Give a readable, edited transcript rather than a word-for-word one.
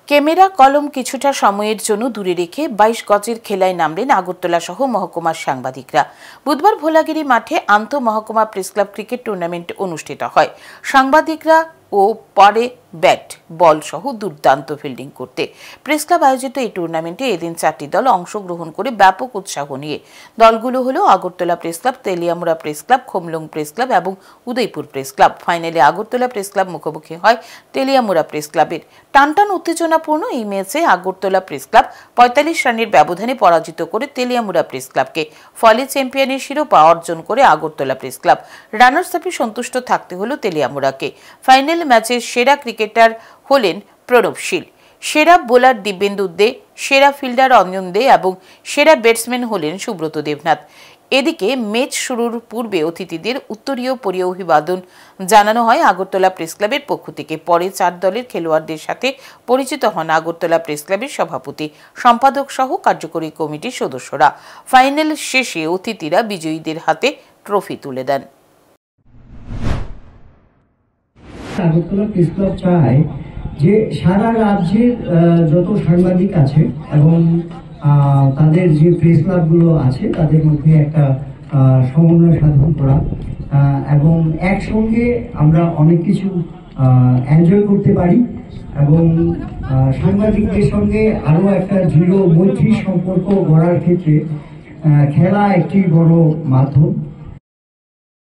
Camera কলম কিছুটা সময়ের জন্য দূরে রেখে 22 গজের খেলায় নামলেন আগরতলা সহ মহকুমার সাংবাদিকরা। বুধবার ভোলাগিরি মাঠে আন্তঃ মহকুমা প্রেস ক্লাব ক্রিকেট টুর্নামেন্ট অনুষ্ঠিত হয়। সাংবাদিকরা ও পরে ব্যাট বল সহ দুর্দান্ত ফিল্ডিং করতে প্রেস ক্লাব আয়োজিত এই টুর্নামেন্টে এদিন 4টি দল অংশগ্রহণ করে ব্যাপক উৎসাহ নিয়ে। দলগুলো হলো Agartala press club, Teliamura press club, Khumulwng press club এবং উদয়পুর প্রেস ক্লাব। ফাইনালে আগরতলা প্রেস ক্লাব মুখোমুখি হয় তেলিয়ামুড়া প্রেস ক্লাবের। টানটান উত্তেজনাপূর্ণ এই ম্যাচে আগরতলা প্রেস ক্লাব 45 রানের ব্যবধানে পরাজিত করে তেলিয়ামুড়া প্রেস ক্লাবকে। ফলে চ্যাম্পিয়নের শিরোপা অর্জন করে আগরতলা প্রেস ক্লাব। রানার্স আপে সন্তুষ্ট থাকতে হলো তেলিয়ামুড়াকে। ফাইনাল ম্যাচের সেরা ক্রিকেটার হলেন প্রণব শীল, সেরা বোলার দিব্যেন্দু দে, সেরা ফিল্ডার অঞ্জন দে এবং সেরা ব্যাটসম্যান হলেন সুব্রত দেবনাথ। এদিকে ম্যাচ শুরুর পূর্বে অতিথিদের উত্তরীয় পরিয়ে অভিবাদন জানানো হয় আগরতলা প্রেস ক্লাবের পক্ষ থেকে। পরে 4 দলের খেলোয়াড়দের সাথে পরিচিত হন আগরতলা প্রেস ক্লাবের সভাপতি, সম্পাদক সহ কার্যকরী কমিটির সদস্যরা। ফাইনাল শেষে অতিথিরা বিজয়ীদের হাতে ট্রফি তুলে দেন। আগরতলা প্রেস ক্লাব চায় যে সারা রাজ্যের যত সাংবাদিক আছে এবং তাদের যে প্রেস ক্লাবগুলো আছে তাদের মধ্যে একটা সমন্বয় সাধন করা এবং একসঙ্গে আমরা অনেক কিছু এনজয় করতে পারি এবং সাংবাদিকদের সঙ্গে আরো একটা দৃঢ় মৈত্রী সম্পর্ক গড়ার ক্ষেত্রে খেলা একটি বড় মাধ্যম।